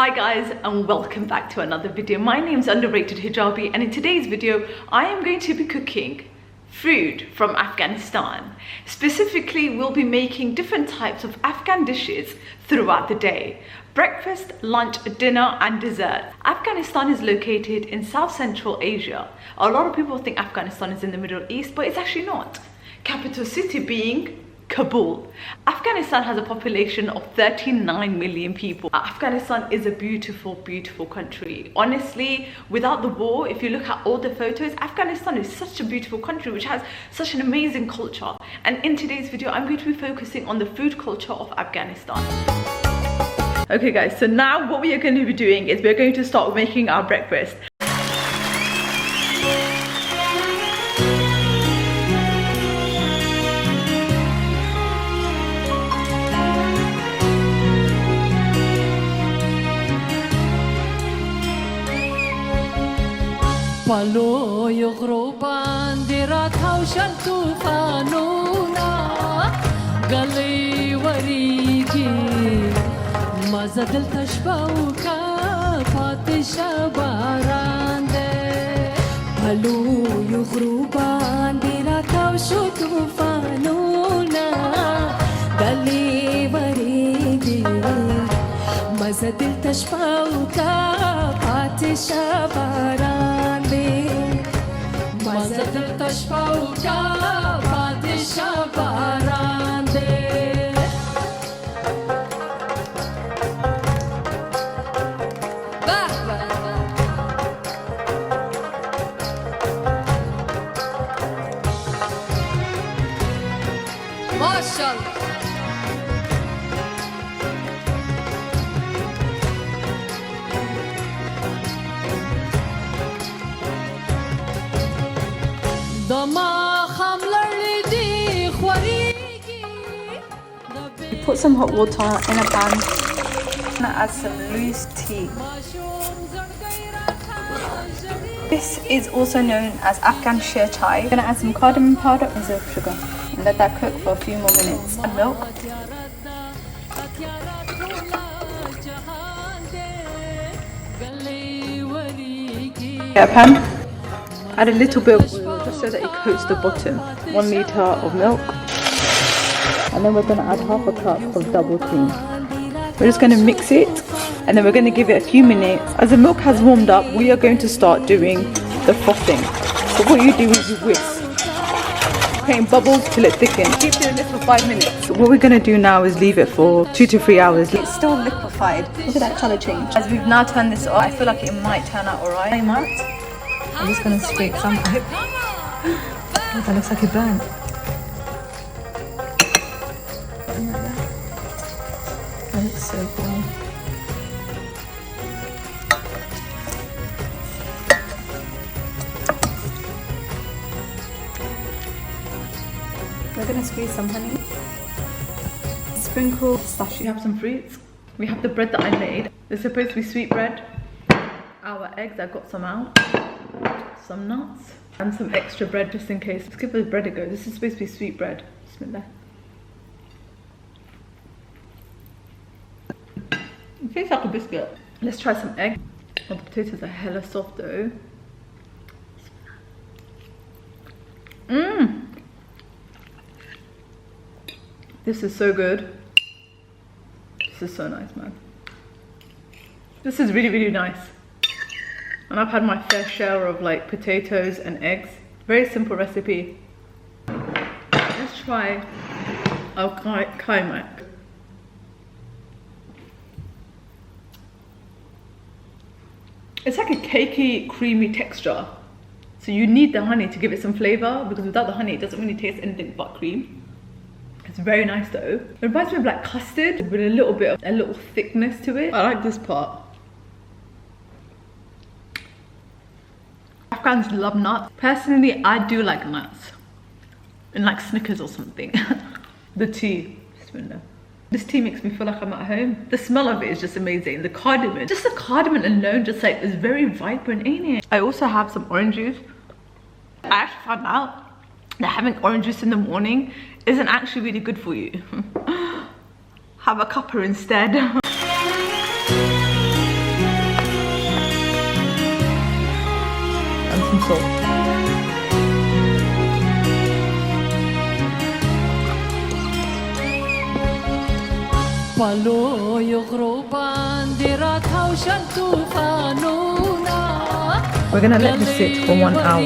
Hi guys, and welcome back to another video. My name is Underrated Hijabi, and in today's video I am going to be cooking food from Afghanistan. Specifically, we'll be making different types of Afghan dishes throughout the day: breakfast, lunch, dinner and dessert. Afghanistan is located in South Central Asia. A lot of people think Afghanistan is in the Middle East, but it's actually not. Capital city being Kabul. Afghanistan has a population of 39 million people. Afghanistan is a beautiful, beautiful country. Honestly, without the war, if you look at all the photos, Afghanistan is such a beautiful country which has such an amazing culture. And in today's video, I'm going to be focusing on the food culture of Afghanistan. Okay guys, so now what we are going to be doing is we're going to start making our breakfast. Palo yughruban dirat hawshan tufanuna gali warigi mazadil tashbauka fatisha barande Palo yughruban dirat hawshan tufanuna gali warigi mazadil tashbauka fatisha barande Mazadil tashbauka fatisha barande Mashallah. Put some hot water in a pan and add some loose tea. This is also known as Afghan shir chai. I'm going to add some cardamom powder and zero sugar and let that cook for a few more minutes. And milk. Get a pan, add a little bit of oil just so that it coats the bottom. 1 litre of milk. And then we're going to add half a cup of double cream. We're just going to mix it and then we're going to give it a few minutes. As the milk has warmed up, we are going to start doing the frothing. So what you do is you whisk, creating bubbles till it thickens. Keep doing this for 5 minutes. So what we're going to do now is leave it for 2 to 3 hours. It's still liquefied. Look at that colour change. As we've now turned this off, I feel like it might turn out alright. I might. I'm just going to scrape some of it. Oh, that looks like it burnt. That looks so cool. We're going to squeeze some honey. Sprinkle pistachio. We have some fruits. We have the bread that I made. It's supposed to be sweet bread. Our eggs, I got some out. Some nuts. And some extra bread just in case. Let's give the bread a go. This is supposed to be sweet bread. Bismillah. It tastes like a biscuit. Let's try some egg. Oh, the potatoes are hella soft though. Mmm. This is so good. This is so nice, man. This is really, really nice. And I've had my fair share of like potatoes and eggs. Very simple recipe. Let's try our kaimak. It's like a cakey, creamy texture. So you need the honey to give it some flavor, because without the honey, it doesn't really taste anything but cream. It's very nice though. It reminds me of like custard with a little bit of a little thickness to it. I like this part. Afghans love nuts. Personally, I do like nuts. And like Snickers or something. The tea. This tea makes me feel like I'm at home. The smell of it is just amazing. The cardamom, just the cardamom alone just like is very vibrant, ain't it? I also have some orange juice. I actually found out that having orange juice in the morning isn't actually really good for you. Have a cuppa instead. salt. بالو يغربان ديرات هاوشان توفانونا We're gonna let this sit for 1 hour.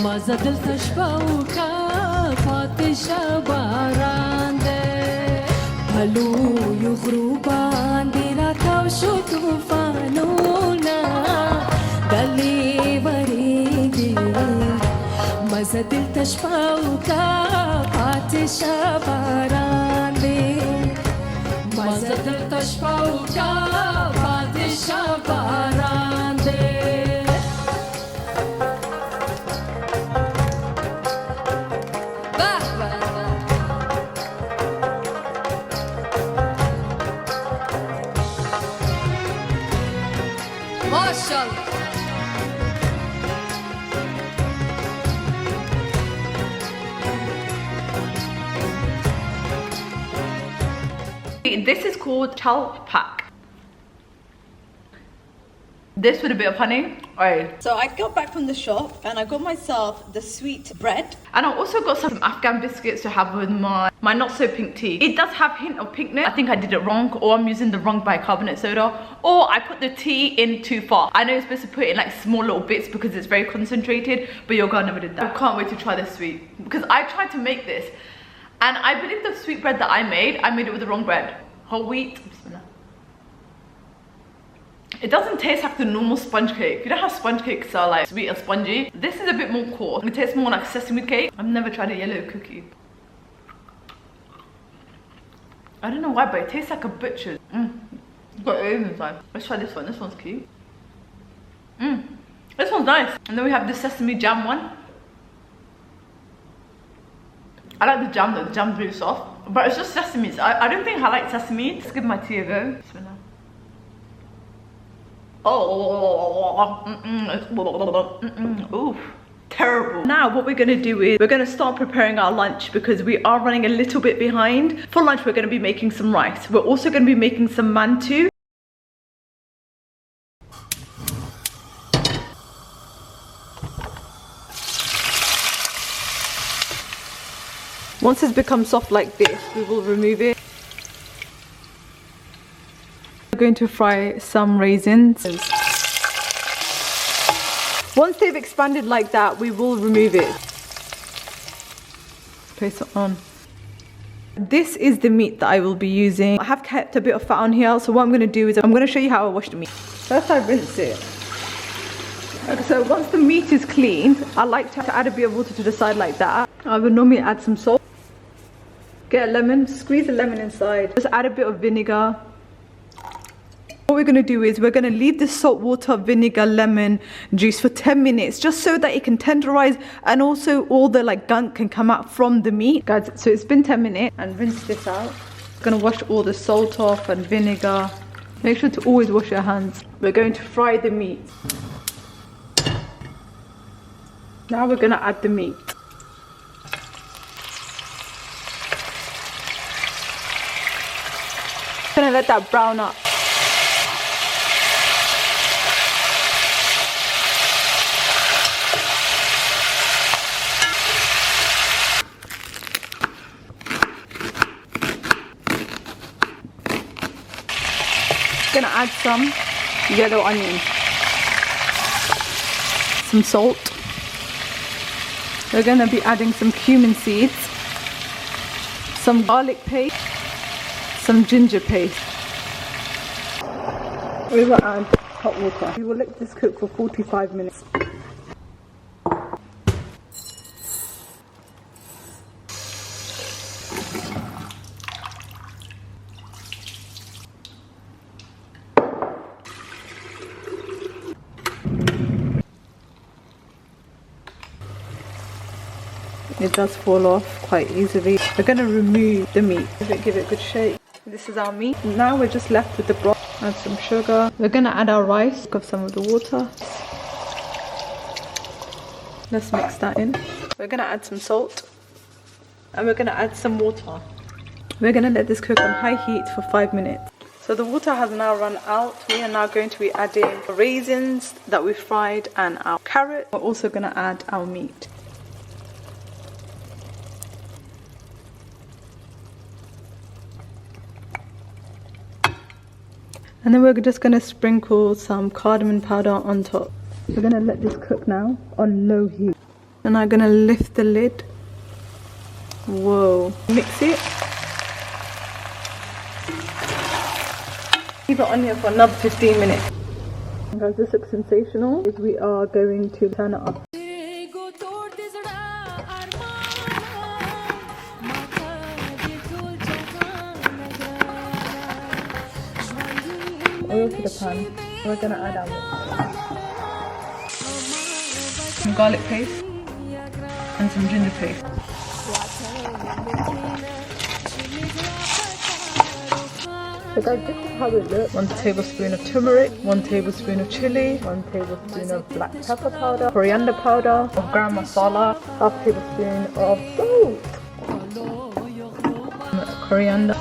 ما زدل تشبوكا فاتش باراندي بالو يغربان ديرات هاوشو توفانونا دلي بريدي ما زدل تشبوكا فاتش باراندي ما زدل تشبوكا فاتش باراندي ما شاء الله This is called chalpak. This with a bit of honey. Alright. So I got back from the shop and I got myself the sweet bread. And I also got some Afghan biscuits to have with my not so pink tea. It does have hint of pinkness. I think I did it wrong, or I'm using the wrong bicarbonate soda, or I put the tea in too far. I know you're supposed to put it in like small little bits because it's very concentrated, but your girl never did that. I can't wait to try this sweet because I tried to make this and I believe the sweet bread that I made it with the wrong bread. Whole wheat. It doesn't taste like the normal sponge cake. You know how sponge cakes are like sweet and spongy? This is a bit more coarse. It tastes more like sesame cake. I've never tried a yellow cookie. I don't know why, but it tastes like a butcher's. Got eggs inside. Let's try this one. This one's cute. This one's nice. And then we have the sesame jam one. I like the jam though. The jam's really soft. But it's just sesame. I don't think I like sesame. Let's give my tea a go. Oof, terrible. Now what we're going to do is we're going to start preparing our lunch because we are running a little bit behind. For lunch we're going to be making some rice. We're also going to be making some mantu. Once it's become soft like this, we will remove it. We're going to fry some raisins. Once they've expanded like that, we will remove it. Place it on. This is the meat that I will be using. I have kept a bit of fat on here, so what I'm going to do is I'm going to show you how I wash the meat. First I rinse it. Okay, so once the meat is clean, I like to add a bit of water to the side like that. I would normally add some salt. Get a lemon, squeeze a lemon inside. Just add a bit of vinegar. What we're going to do is we're going to leave the salt water, vinegar, lemon juice for 10 minutes just so that it can tenderize and also all the like gunk can come out from the meat. Guys, so it's been 10 minutes and rinse this out. I'm going to wash all the salt off and vinegar. Make sure to always wash your hands. We're going to fry the meat. Now we're going to add the meat. Gonna let that brown up. Gonna add some yellow onion, some salt. We're gonna be adding some cumin seeds, some garlic paste, some ginger paste. We will add hot water. We will let this cook for 45 minutes. It does fall off quite easily. We're going to remove the meat. Give it a good shake. This is our meat. Now we're just left with the broth. Add some sugar. We're going to add our rice. Cook some of the water. Let's mix that in. We're going to add some salt. And we're going to add some water. We're going to let this cook on high heat for 5 minutes. So the water has now run out. We are now going to be adding raisins that we fried and our carrot. We're also going to add our meat. And then we're just going to sprinkle some cardamom powder on top. We're going to let this cook now on low heat. And I'm going to lift the lid. Whoa. Mix it. Leave it on here for another 15 minutes. Guys, this looks sensational. We are going to turn it up. Oil to the pan. We're gonna add our some garlic paste and some ginger paste. So guys, this is how it looks. 1 tablespoon of turmeric, 1 tablespoon of chili, 1 tablespoon of black pepper powder, coriander powder, of garam masala, half tablespoon of salt, coriander.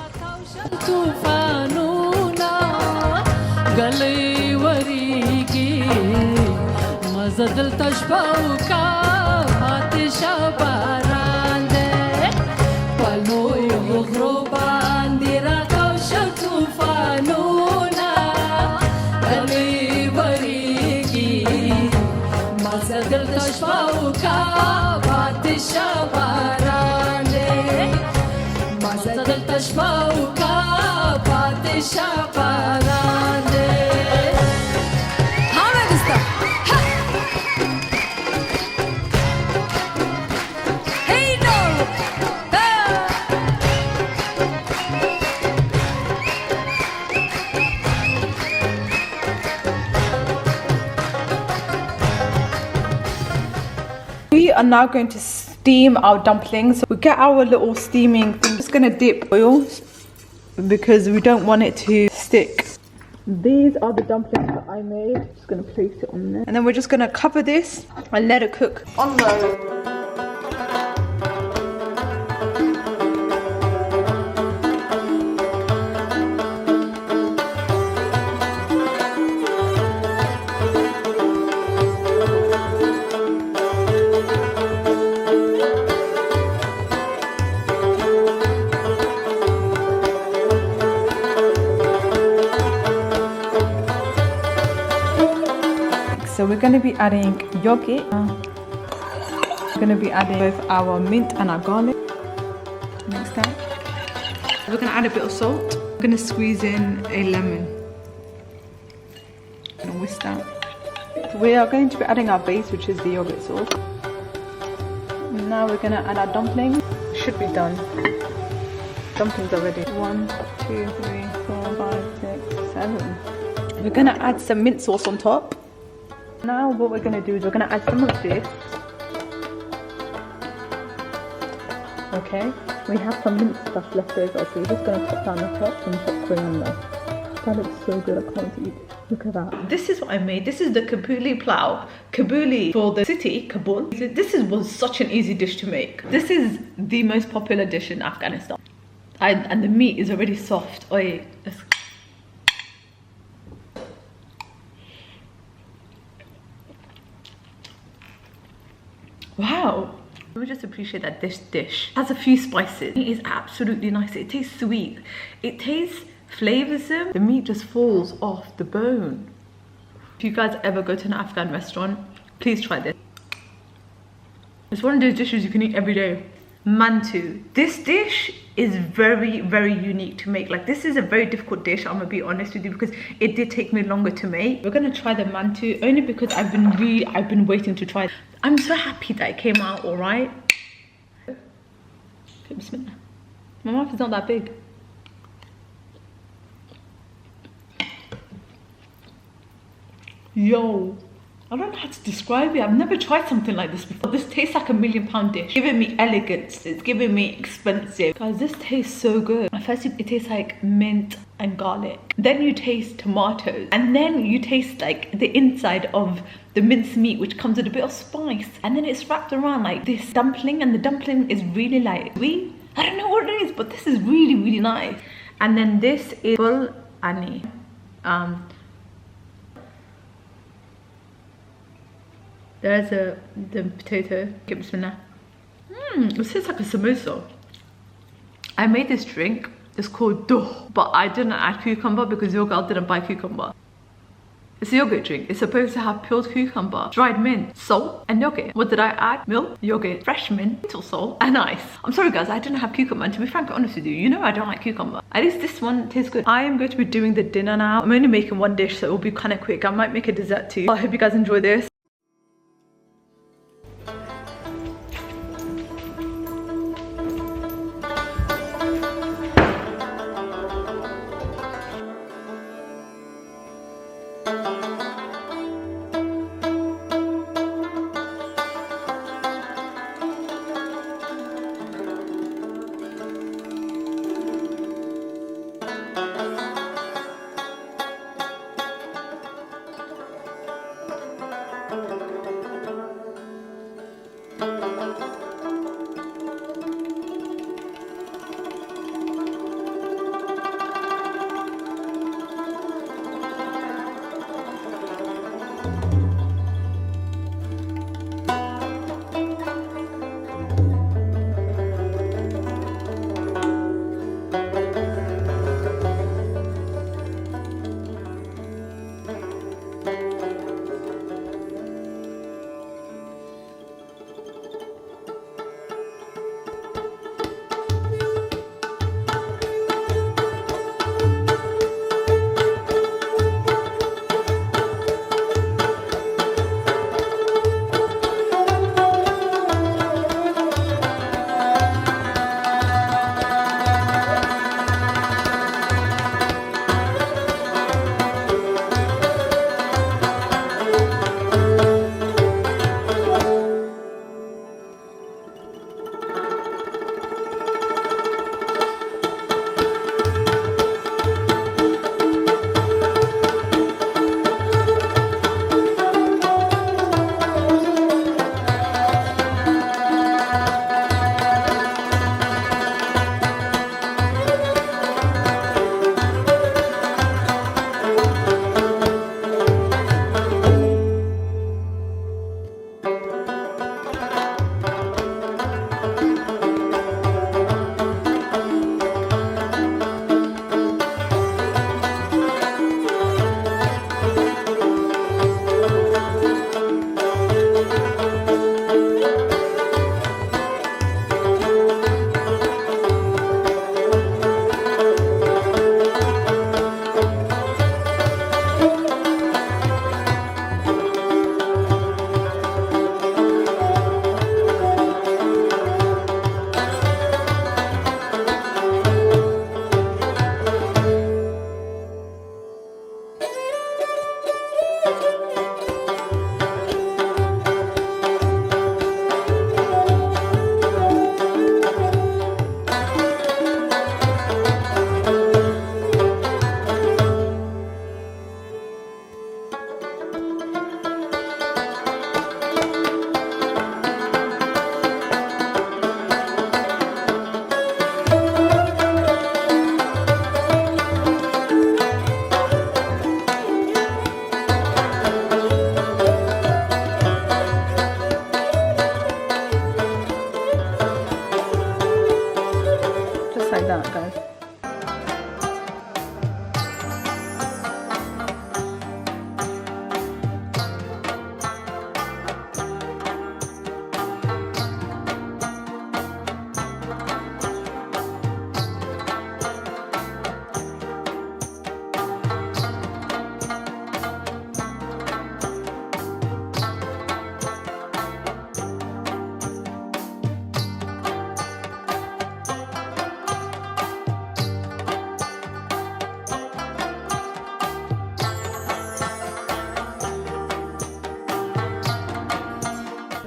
We are now going to steam our dumplings. We get our little steaming thing. Just gonna dip oil because we don't want it to stick. These are the dumplings that I made. Just gonna place it on there. And then we're just gonna cover this and let it cook on low. So we're going to be adding yogurt. We're going to be adding both our mint and our garlic. Mix that. We're going to add a bit of salt. We're going to squeeze in a lemon. And whisk that. We are going to be adding our base, which is the yogurt sauce. And now we're going to add our dumplings. Should be done. Dumplings are ready. 1, 2, 3, 4, 5, 6, 7. We're going to add some mint sauce on top. Now what we're going to do is we're going to add some of this. Okay, we have some mint stuff left over, so we're just going to put down the top and put coriander. That looks so good, I can't eat. Look at that. This is what I made. This is the Kabuli plow. Kabuli for the city, Kabul. This was such an easy dish to make. This is the most popular dish in Afghanistan. And the meat is already soft. Oi, let's... Wow. We just appreciate that this dish has a few spices. It is absolutely nice. It tastes sweet. It tastes flavoursome. The meat just falls off the bone. If you guys ever go to an Afghan restaurant, please try this. It's one of those dishes you can eat every day. Mantu. This dish is very, very unique to make. Like, this is a very difficult dish, I'm gonna be honest with you, because it did take me longer to make. We're gonna try the mantu only because I've been waiting to try it. I'm so happy that it came out all right. Bismillah. My mouth is not that big. Yo, I don't know how to describe it. I've never tried something like this before. This tastes like a £1 million dish. Giving me elegance. It's giving me expensive. Guys, this tastes so good. At first it tastes like mint and garlic. Then you taste tomatoes. And then you taste like the inside of the minced meat, which comes with a bit of spice. And then it's wrapped around like this dumpling. And the dumpling is really like sweet. I don't know what it is, but this is really, really nice. And then this is full Annie. There's the potato. Okay, bismillah. It tastes like a samosa. I made this drink. It's called doh, but I didn't add cucumber because your girl didn't buy cucumber. It's a yogurt drink. It's supposed to have peeled cucumber, dried mint, salt, and yogurt. What did I add? Milk, yogurt, fresh mint, little salt, and ice. I'm sorry guys, I didn't have cucumber, and to be frank honest with you, you know I don't like cucumber. At least this one tastes good. I am going to be doing the dinner now. I'm only making one dish, so it will be kind of quick. I might make a dessert too. I hope you guys enjoy this.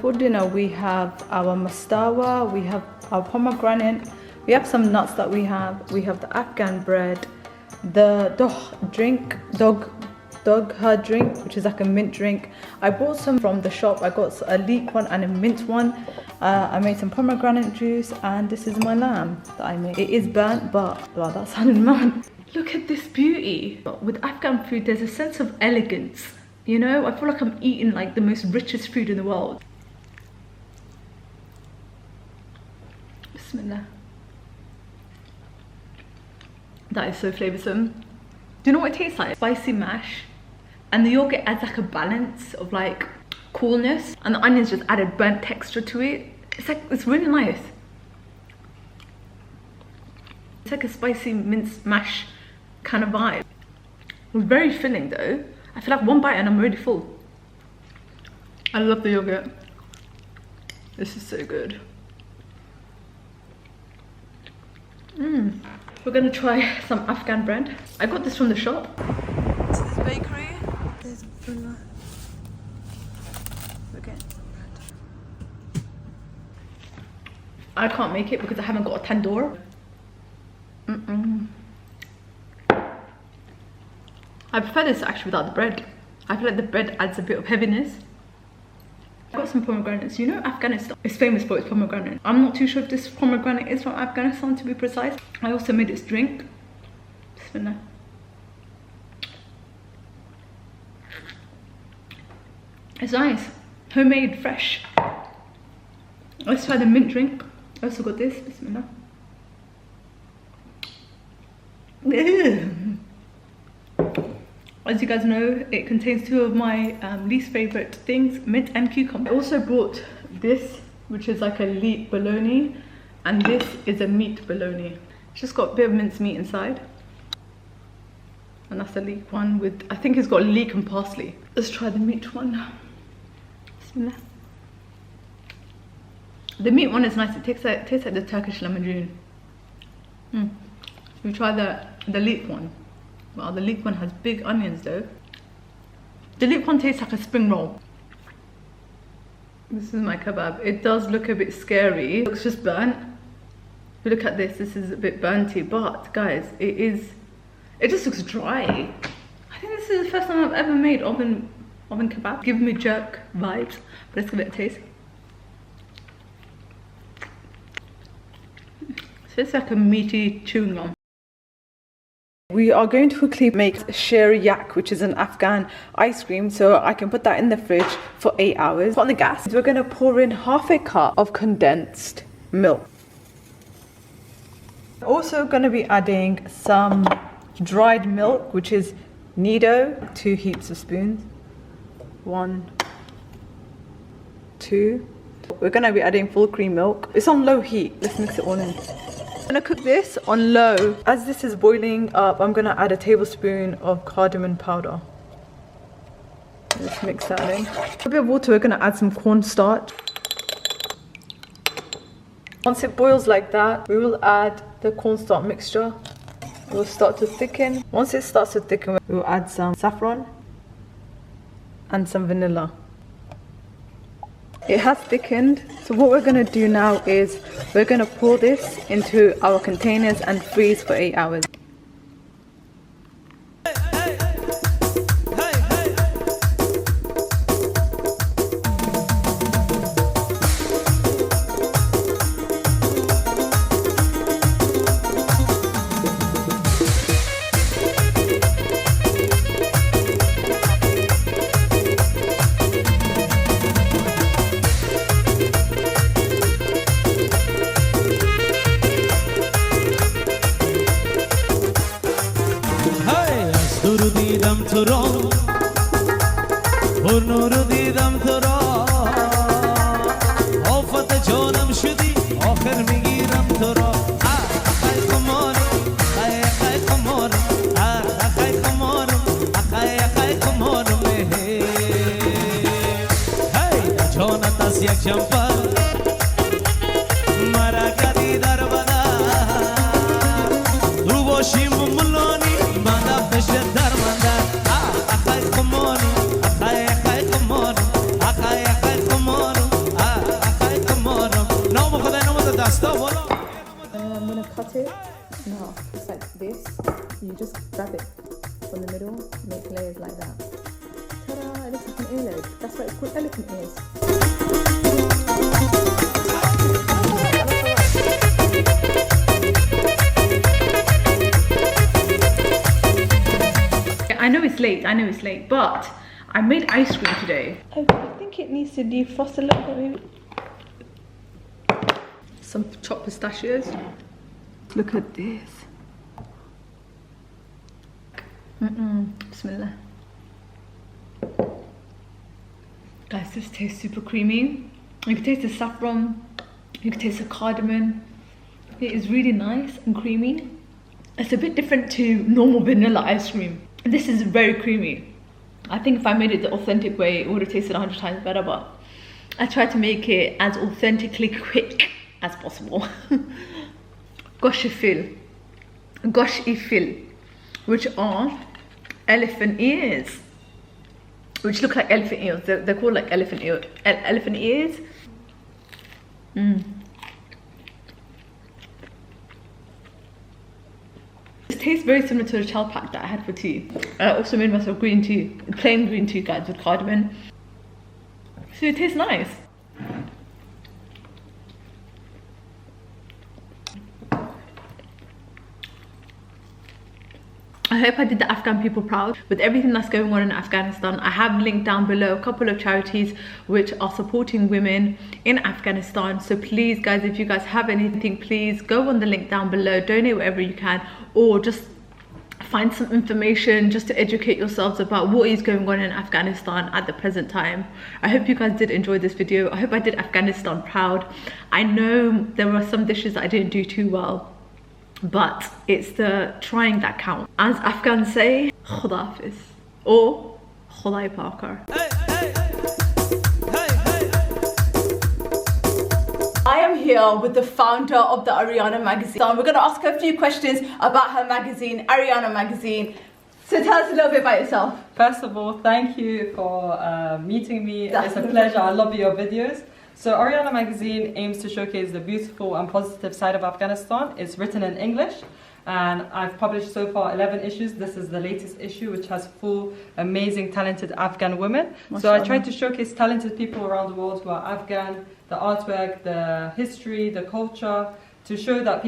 For dinner we have our mastawa, we have our pomegranate, we have some nuts that we have the Afghan bread, the dogha drink, which is like a mint drink. I bought some from the shop. I got a leek one and a mint one. I made some pomegranate juice, and this is my lamb that I made. It is burnt, but wow, that sounded mad. Look at this beauty. With Afghan food, there's a sense of elegance. You know, I feel like I'm eating like the most richest food in the world. Bismillah. That is so flavoursome. Do you know what it tastes like? Spicy mash. And the yogurt adds like a balance of like coolness. And the onions just added burnt texture to it. It's really nice. It's like a spicy minced mash kind of vibe. It's very filling though. I feel like one bite and I'm already full. I love the yogurt. This is so good. We're gonna try some Afghan bread. I got this from the shop. This is bakery. There's vanilla. Okay. I can't make it because I haven't got a tandoor. I prefer this actually without the bread. I feel like the bread adds a bit of heaviness. I got some pomegranates. You know Afghanistan is famous for its pomegranate. I'm not too sure if this pomegranate is from Afghanistan to be precise. I also made this drink. Bismillah. It's nice. Homemade, fresh. Let's try the mint drink. I also got this. Bismillah. As you guys know, it contains two of my least favorite things, mint and cucumber. I also bought this, which is like a leek bologna, and this is a meat bologna. It's just got a bit of minced meat inside. And that's the leek one with, I think it's got leek and parsley. Let's try the meat one. Bismillah. The meat one is nice. It tastes like the Turkish lamajun. We try the leek one. Wow, the leek one has big onions though. The leek one tastes like a spring roll. This is my kebab. It does look a bit scary. It looks just burnt. If you look at this is a bit burnty, but guys, it just looks dry. I think this is the first time I've ever made oven kebab. Give me jerk vibes, but let's give it a taste. So it's like a meaty chewing gum. We are going to quickly make yak, which is an Afghan ice cream, so I can put that in the fridge for 8 hours. On the gas, we're going to pour in half a cup of condensed milk. Also going to be adding some dried milk, which is Nido, 2 heaps of spoons. 1, 2. We're going to be adding full cream milk. It's on low heat. Let's mix it all in. I'm gonna cook this on low. As this is boiling up, I'm gonna add a tablespoon of cardamom powder. Let's mix that in. A bit of water, we're gonna add some cornstarch. Once it boils like that, we will add the cornstarch mixture. It will start to thicken. Once it starts to thicken, we will add some saffron and some vanilla. It has thickened, so what we're going to do now is we're going to pour this into our containers and freeze for 8 hours. I'm gonna cut it in half, just like this. You just grab it from the middle, make layers like that. Ta-da! It looks like an earlobe. That's why it's called elephant ears. it's late, but I made ice cream today. I think it needs to defrost a little bit maybe. Some chopped pistachios. Look at this. Bismillah. Guys, this tastes super creamy. You can taste the saffron, you can taste the cardamom. It is really nice and creamy. It's a bit different to normal vanilla ice cream. This is very creamy. I think if I made it the authentic way, it would have tasted 100 times better, but I tried to make it as authentically quick as possible. Gosh ifil, which are elephant ears, which look like elephant ears. They're called like elephant ears. It tastes very similar to the chow pack that I had for tea. I also made myself green tea, plain green tea, guys, with cardamom. So it tastes nice. I hope I did the Afghan people proud with everything that's going on in Afghanistan. I have linked down below a couple of charities which are supporting women in Afghanistan. So please guys, if you guys have anything, please go on the link down below, donate whatever you can, or just find some information just to educate yourselves about what is going on in Afghanistan at the present time. I hope you guys did enjoy this video. I hope I did Afghanistan proud. I know there were some dishes that I didn't do too well, but it's the trying that counts. As Afghans say, Khuda Hafiz or Khudai Parker. I am here with the founder of the Ariana magazine. So we're going to ask her a few questions about her magazine, Ariana magazine. So tell us a little bit about yourself. First of all, thank you for meeting me. It's a pleasure. I love your videos. So Ariana magazine aims to showcase the beautiful and positive side of Afghanistan. It's written in English and I've published so far 11 issues. This is the latest issue, which has full, amazing, talented Afghan women. So I try to showcase talented people around the world who are Afghan, the artwork, the history, the culture, to show that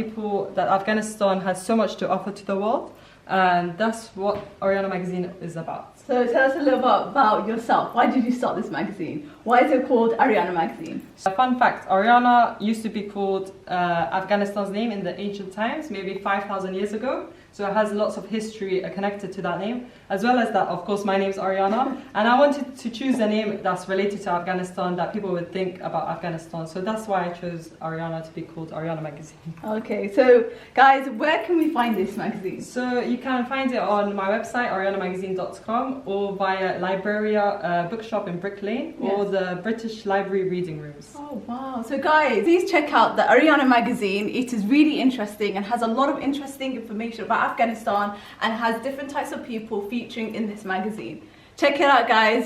that Afghanistan has so much to offer to the world. And that's what Ariana magazine is about. So tell us a little bit about yourself. Why did you start this magazine? Why is it called Ariana magazine? A fun fact, Ariana used to be called Afghanistan's name in the ancient times, maybe 5,000 years ago. So it has lots of history connected to that name, as well as that, of course, my name's Ariana. And I wanted to choose a name that's related to Afghanistan, that people would think about Afghanistan. So that's why I chose Ariana to be called Ariana magazine. Okay, so guys, where can we find this magazine? So you can find it on my website, arianamagazine.com, or via Libraria bookshop in Brick Lane, or the British Library reading rooms. Oh wow. So guys, please check out the Ariana magazine. It is really interesting and has a lot of interesting information about Afghanistan and has different types of people featuring in this magazine. Check it out, guys.